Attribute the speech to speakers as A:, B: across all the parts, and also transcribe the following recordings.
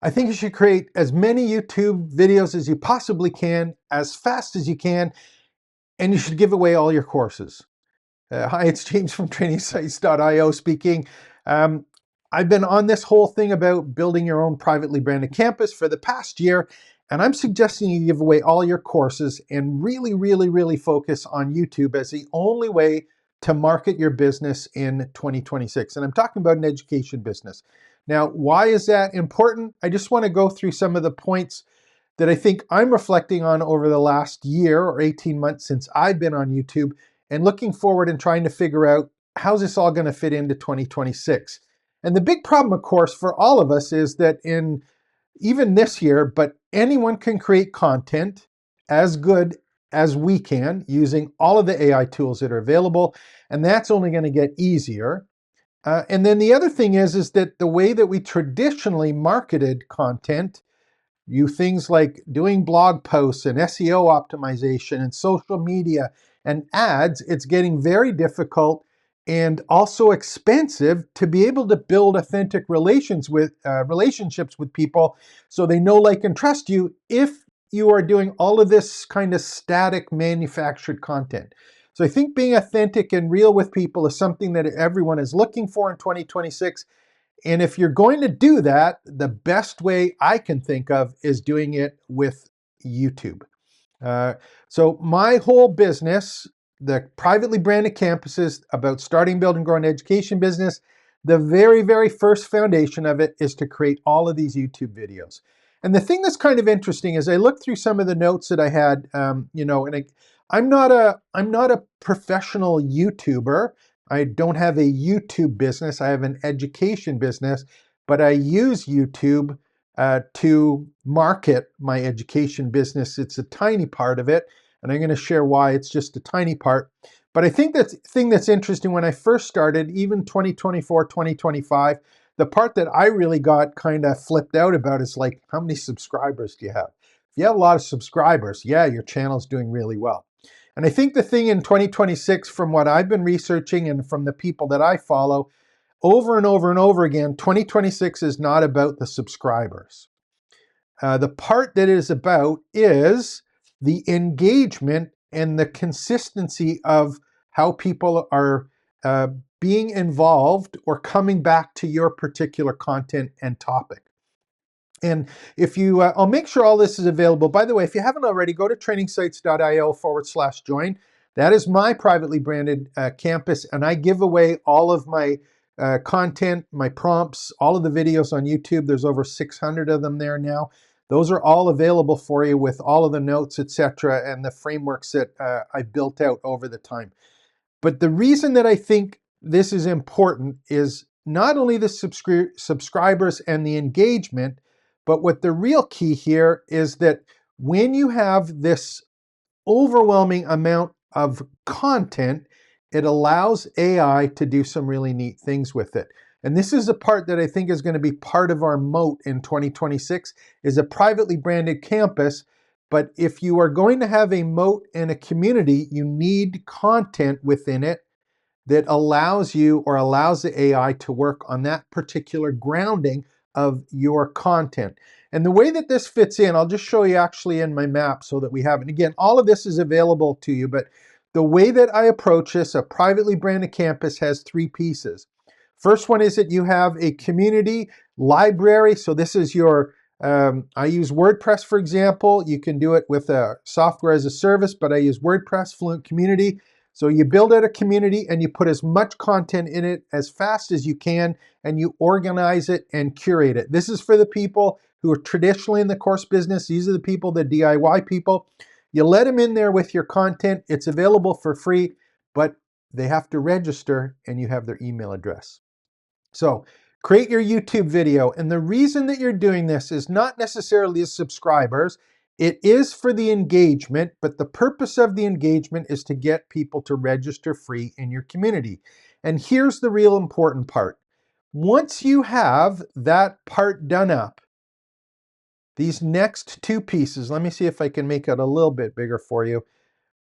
A: I think you should create as many YouTube videos as you possibly can, as fast as you can, and you should give away all your courses. Hi, it's James from TrainingSites.io speaking. Um, I've been on this whole thing about building your own privately branded campus for the past year, and I'm suggesting you give away all your courses and really focus on YouTube as the only way to market your business in 2026. And I'm talking about an education business. Now, why is that important? I just want to go through some of the points that I think I'm reflecting on over the last year or 18 months since I've been on YouTube and looking forward and trying to figure out how's this all going to fit into 2026. And the big problem, of course, for all of us is that in even this year, but anyone can create content as good as we can using all of the AI tools that are available. And that's only going to get easier. And then the other thing is that the way that we traditionally marketed content, things like doing blog posts and SEO optimization and social media and ads, it's getting very difficult and also expensive to be able to build authentic relationships with people so they know, like, and trust you if you are doing all of this kind of static manufactured content. So I think being authentic and real with people is something that everyone is looking for in 2026. And if you're going to do that, the best way I can think of is doing it with YouTube. Uh, so my whole business, the privately branded campuses, about starting, building, growing education business, the very first foundation of it is to create all of these YouTube videos. And the thing that's kind of interesting is I looked through some of the notes that I had, I'm not a professional YouTuber. I don't have a YouTube business. I have an education business, but I use YouTube to market my education business. It's a tiny part of it, and I'm going to share why it's just a tiny part. But I think that thing that's interesting when I first started, even 2024, 2025, the part that I really got kind of flipped out about is like, how many subscribers do you have? If you have a lot of subscribers, yeah, your channel's doing really well. And I think the thing in 2026, from what I've been researching and from the people that I follow, over and over again, 2026 is not about the subscribers. The part that it is about is the engagement and the consistency of how people are being involved or coming back to your particular content and topic. And if you, I'll make sure all this is available. By the way, if you haven't already, go to trainingsites.io/join. That is my privately branded campus, and I give away all of my content, my prompts, all of the videos on YouTube. There's over 600 of them there now. Those are all available for you with all of the notes, etc., and the frameworks that I built out over the time. But the reason that I think this is important is not only the subscribers and the engagement, but what the real key here is that when you have this overwhelming amount of content, it allows AI to do some really neat things with it. And this is the part that I think is going to be part of our moat in 2026 is a privately branded campus. But if you are going to have a moat and a community, you need content within it that allows you or allows the AI to work on that particular grounding of your content. And the way that this fits in, I'll just show you actually in my map so that we have it. And again, all of this is available to you, but the way that I approach this, a privately branded campus has three pieces. First one is that you have a community library. So this is your, I use WordPress, for example. You can do it with a software as a service, but I use WordPress, Fluent Community. So you build out a community and you put as much content in it as fast as you can, and you organize it and curate it. This is for the people who are traditionally in the course business. These are the people, the DIY people. You let them in there with your content. It's available for free, but they have to register and you have their email address. So create your YouTube video. And the reason that you're doing this is not necessarily as subscribers. It is for the engagement, but the purpose of the engagement is to get people to register free in your community. And here's the real important part. Once you have that part done up, these next two pieces, let me see if I can make it a little bit bigger for you.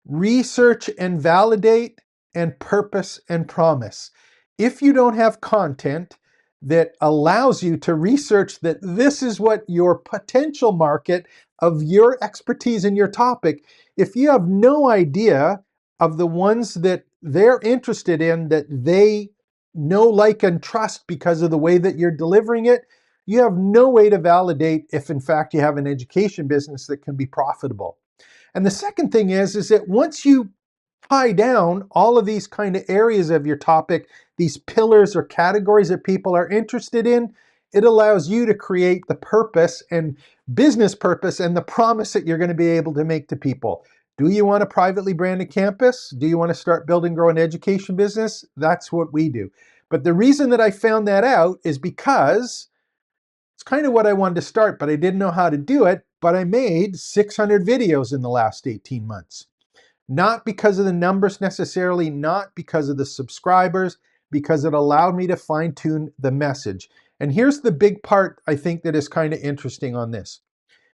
A: Research and validate, and purpose and promise. If you don't have content, that allows you to research that this is what your potential market of your expertise in your topic. If you have no idea of the ones that they're interested in, that they know, like, and trust because of the way that you're delivering it, you have no way to validate if in fact you have an education business that can be profitable. And the second thing is that once you tie down all of these kind of areas of your topic, these pillars or categories that people are interested in, it allows you to create the purpose and business purpose and the promise that you're going to be able to make to people. Do you want a privately branded campus? Do you want to start building, grow an education business? That's what we do. But the reason that I found that out is because it's kind of what I wanted to start, but I didn't know how to do it. But I made 600 videos in the last 18 months. Not because of the numbers necessarily, not because of the subscribers, because it allowed me to fine tune the message. And here's the big part I think that is kind of interesting on this.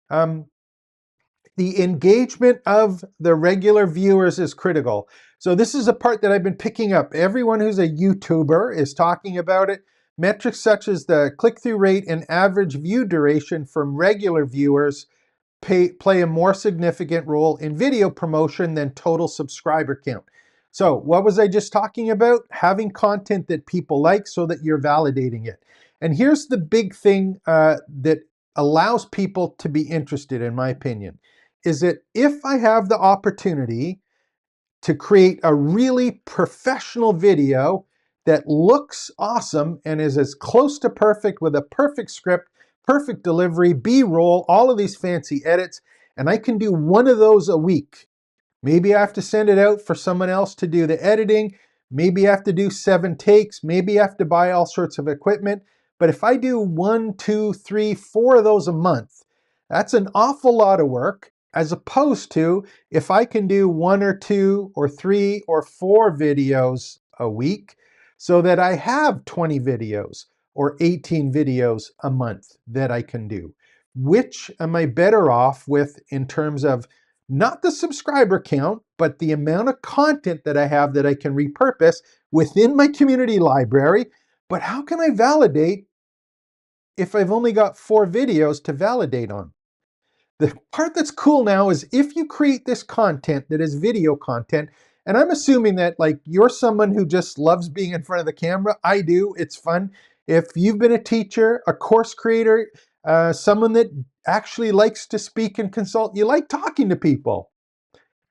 A: The engagement of the regular viewers is critical. So this is a part that I've been picking up. Everyone who's a YouTuber is talking about it. Metrics such as the click-through rate and average view duration from regular viewers play a more significant role in video promotion than total subscriber count. So what was I just talking about? Having content that people like so that you're validating it. And here's the big thing that allows people to be interested, in my opinion, is that if I have the opportunity to create a really professional video that looks awesome and is as close to perfect with a perfect script, perfect delivery, B-roll, all of these fancy edits, and I can do one of those a week. Maybe I have to send it out for someone else to do the editing. Maybe I have to do 7 takes. Maybe I have to buy all sorts of equipment. But if I do 1, 2, 3, 4 of those a month, that's an awful lot of work, as opposed to if I can do 1 or 2 or 3 or 4 videos a week, so that I have 20 videos or 18 videos a month that I can do. Which am I better off with in terms of not the subscriber count, but the amount of content that I have that I can repurpose within my community library? But how can I validate if I've only got 4 videos to validate on? The part that's cool now is if you create this content that is video content, and I'm assuming that like you're someone who just loves being in front of the camera. I do, it's fun. If you've been a teacher, a course creator, someone that actually likes to speak and consult, you like talking to people.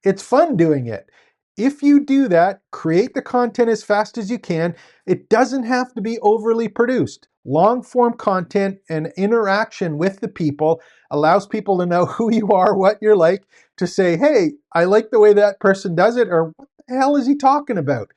A: It's fun doing it. If you do that, create the content as fast as you can. It doesn't have to be overly produced. Long form content and interaction with the people allows people to know who you are, what you're like, to say, hey, I like the way that person does it, or what the hell is he talking about?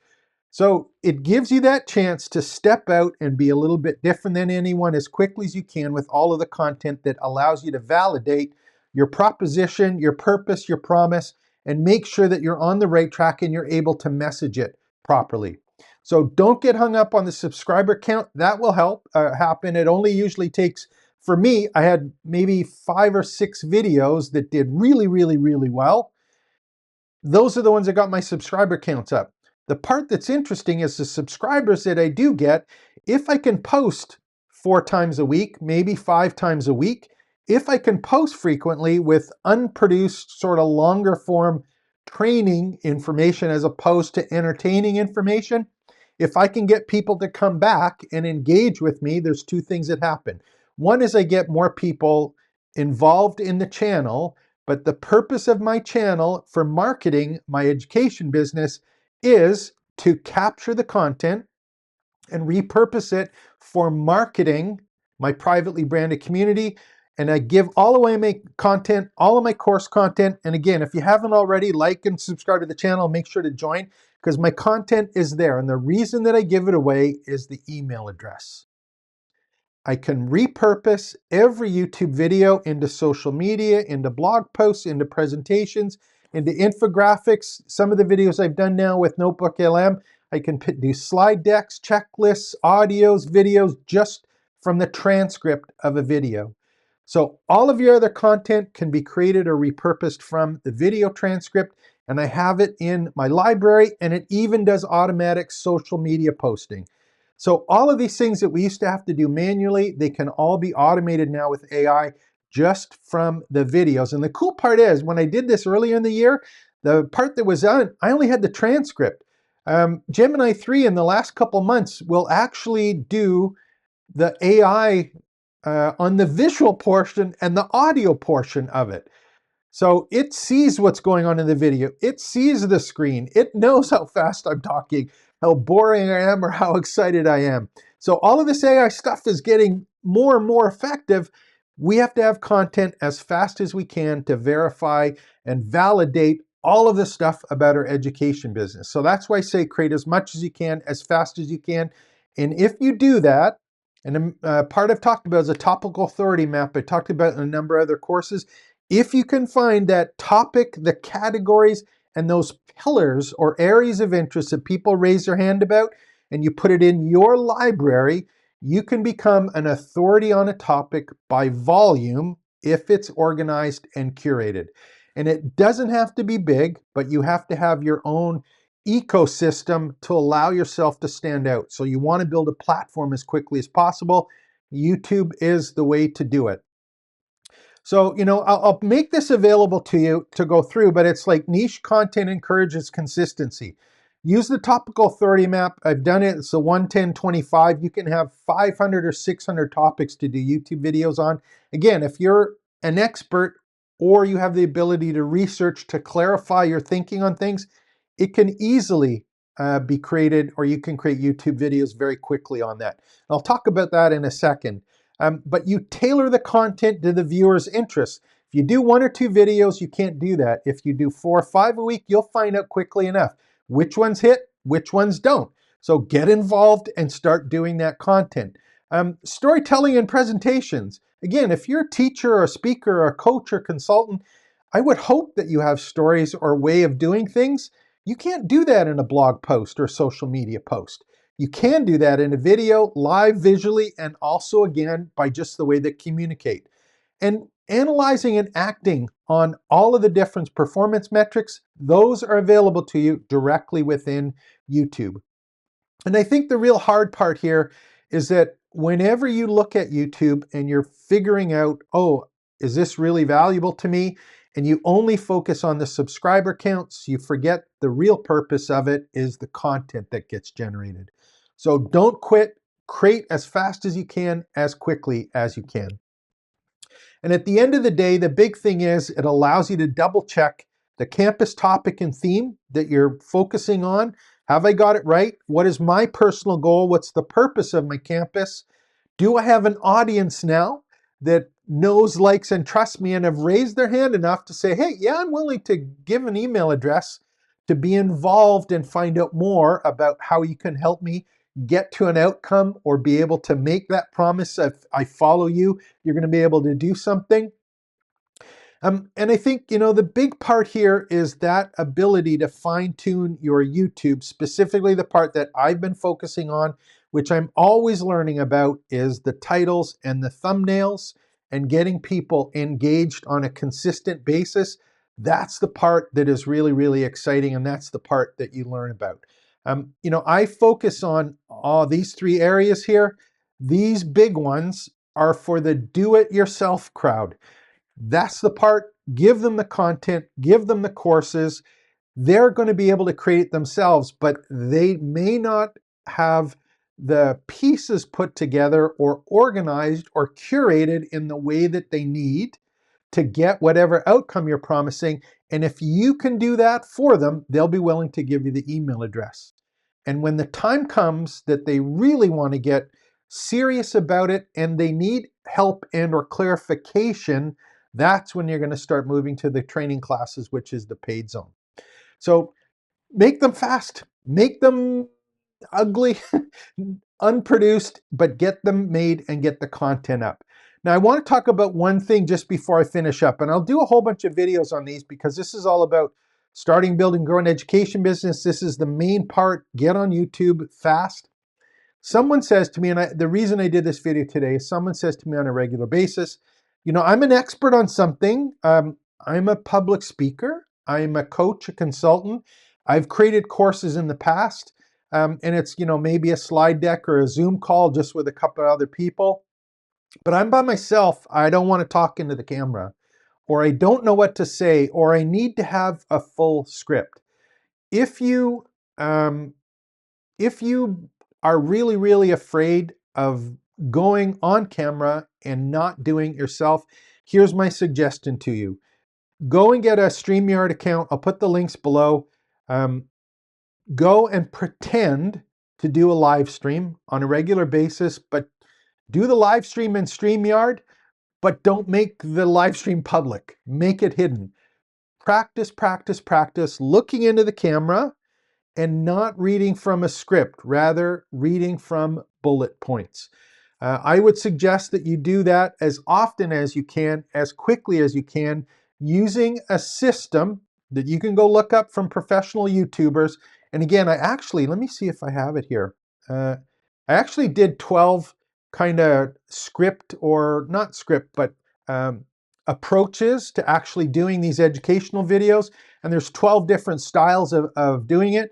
A: So it gives you that chance to step out and be a little bit different than anyone as quickly as you can with all of the content that allows you to validate your proposition, your purpose, your promise, and make sure that you're on the right track and you're able to message it properly. So don't get hung up on the subscriber count. That will help happen. It only usually takes, for me, I had maybe 5 or 6 videos that did really, really, really well. Those are the ones that got my subscriber counts up. The part that's interesting is the subscribers that I do get, if I can post 4 times a week, maybe 5 times a week, if I can post frequently with unproduced sort of longer form training information as opposed to entertaining information, if I can get people to come back and engage with me, there's 2 things that happen. One is I get more people involved in the channel, but the purpose of my channel for marketing my education business is to capture the content and repurpose it for marketing my privately branded community. And I give all away my content, all of my course content. And again, if you haven't already, like and subscribe to the channel, make sure to join because my content is there. And the reason that I give it away is the email address. I can repurpose every YouTube video into social media, into blog posts, into presentations, into infographics. Some of the videos I've done now with Notebook LM, I can do slide decks, checklists, audios, videos, just from the transcript of a video. So all of your other content can be created or repurposed from the video transcript, and I have it in my library, and it even does automatic social media posting. So all of these things that we used to have to do manually, they can all be automated now with AI just from the videos. And the cool part is, when I did this earlier in the year, the part that was on, I only had the transcript. Gemini 3 in the last couple months will actually do the AI on the visual portion and the audio portion of it. So it sees what's going on in the video. It sees the screen. It knows how fast I'm talking, how boring I am, or how excited I am. So all of this AI stuff is getting more and more effective. We have to have content as fast as we can to verify and validate all of this stuff about our education business. So that's why I say create as much as you can, as fast as you can. And if you do that, and part I've talked about is a topical authority map. I talked about in a number of other courses. If you can find that topic, the categories, and those pillars or areas of interest that people raise their hand about, and you put it in your library, you can become an authority on a topic by volume if it's organized and curated. And it doesn't have to be big, but you have to have your own ecosystem to allow yourself to stand out. So you want to build a platform as quickly as possible. YouTube is the way to do it. So, I'll make this available to you to go through, but it's like niche content encourages consistency. Use the topical authority map. I've done it. It's a 110-25. You can have 500 or 600 topics to do YouTube videos on. Again, if you're an expert or you have the ability to research to clarify your thinking on things, it can easily be created, or you can create YouTube videos very quickly on that. I'll talk about that in a second. But you tailor the content to the viewer's interests. If you do 1 or 2 videos, you can't do that. If you do 4 or 5 a week, you'll find out quickly enough which ones hit, which ones don't. So get involved and start doing that content. Storytelling and presentations. Again, if you're a teacher or a speaker or a coach or consultant, I would hope that you have stories or way of doing things. You can't do that in a blog post or social media post. You can do that in a video, live visually, and also again by just the way they communicate. And analyzing and acting on all of the different performance metrics, those are available to you directly within YouTube. And I think the real hard part here is that whenever you look at YouTube and you're figuring out, oh, is this really valuable to me? And you only focus on the subscriber counts, you forget the real purpose of it is the content that gets generated. So don't quit, create as fast as you can, as quickly as you can. And at the end of the day, the big thing is it allows you to double check the campus topic and theme that you're focusing on. Have I got it right? What is my personal goal? What's the purpose of my campus? Do I have an audience now that knows, likes, and trusts me and have raised their hand enough to say, hey, yeah, I'm willing to give an email address to be involved and find out more about how you can help me get to an outcome or be able to make that promise. If I follow you, you're going to be able to do something. And I think, the big part here is that ability to fine tune your YouTube, specifically the part that I've been focusing on, which I'm always learning about, is the titles and the thumbnails and getting people engaged on a consistent basis. That's the part that is really, really exciting. And that's the part that you learn about. I focus on these 3 areas here. These big ones are for the do-it-yourself crowd. That's the part. Give them the content, give them the courses. They're going to be able to create it themselves, but they may not have the pieces put together or organized or curated in the way that they need to get whatever outcome you're promising. And if you can do that for them, they'll be willing to give you the email address. And when the time comes that they really want to get serious about it and they need help and or clarification, that's when you're going to start moving to the training classes, which is the paid zone. So make them fast, make them ugly, unproduced, but get them made and get the content up. Now, I want to talk about one thing just before I finish up, and I'll do a whole bunch of videos on these because this is all about starting, building, growing education business. This is the main part. Get on YouTube fast. Someone says to me, and the reason I did this video today is someone says to me on a regular basis, I'm an expert on something. I'm a public speaker. I'm a coach, a consultant. I've created courses in the past. and it's, maybe a slide deck or a Zoom call just with a couple of other people, but I'm by myself, I don't want to talk into the camera, or I don't know what to say, or I need to have a full script. If you um, if you are really, really afraid of going on camera and not doing it yourself, here's my suggestion to you. Go and get a StreamYard account. I'll put the links below. Go and pretend to do a live stream on a regular basis, but do the live stream in StreamYard, but don't make the live stream public. Make it hidden. Practice, practice, practice looking into the camera and not reading from a script, rather reading from bullet points. I would suggest that you do that as often as you can, as quickly as you can, using a system that you can go look up from professional YouTubers. And again, let me see if I have it here. I actually did 12 kind of script, or not script, but approaches to actually doing these educational videos. And there's 12 different styles of doing it.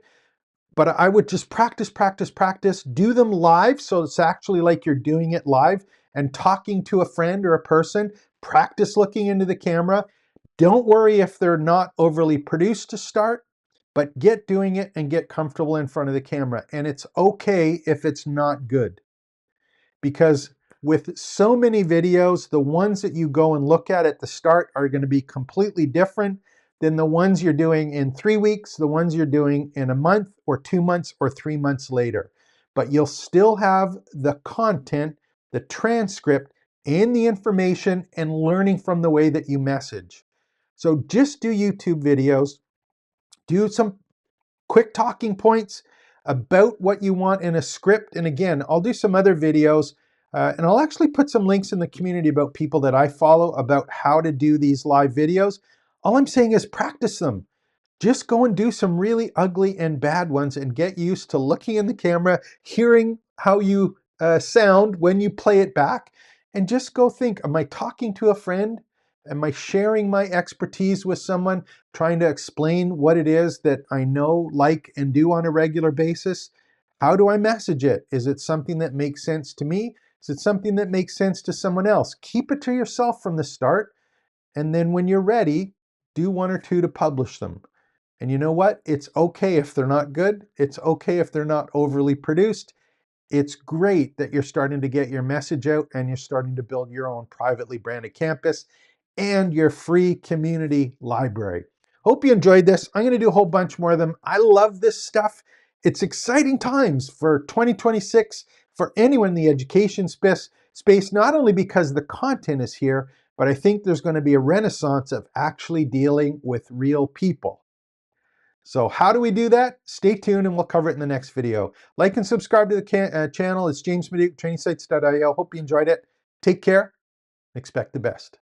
A: But I would just practice, practice, practice, do them live. So it's actually like you're doing it live and talking to a friend or a person. Practice looking into the camera. Don't worry if they're not overly produced to start, but get doing it and get comfortable in front of the camera. And it's okay if it's not good, because with so many videos, the ones that you go and look at the start are going to be completely different than the ones you're doing in 3 weeks, the ones you're doing in a month or 2 months or 3 months later. But you'll still have the content, the transcript, and the information, and learning from the way that you message. So just do YouTube videos, do some quick talking points about what you want in a script. And again, I'll do some other videos, and I'll actually put some links in the community about people that I follow about how to do these live videos. All I'm saying is practice them. Just go and do some really ugly and bad ones and get used to looking in the camera, hearing how you sound when you play it back, and just go think, am I talking to a friend? Am I sharing my expertise with someone, trying to explain what it is that I know, like, and do on a regular basis? How do I message it? Is it something that makes sense to me? Is it something that makes sense to someone else? Keep it to yourself from the start, and then when you're ready, do 1 or 2 to publish them. And you know what? It's okay if they're not good. It's okay if they're not overly produced. It's great that you're starting to get your message out and you're starting to build your own privately branded campus and your free community library. Hope you enjoyed this. I'm going to do a whole bunch more of them. I love this stuff. It's exciting times for 2026 for anyone in the education space, not only because the content is here, but I think there's going to be a renaissance of actually dealing with real people. So how do we do that? Stay tuned and we'll cover it in the next video. Like and subscribe to the channel. It's James Maduch, TrainingSites.io. Hope you enjoyed it. Take care. Expect the best.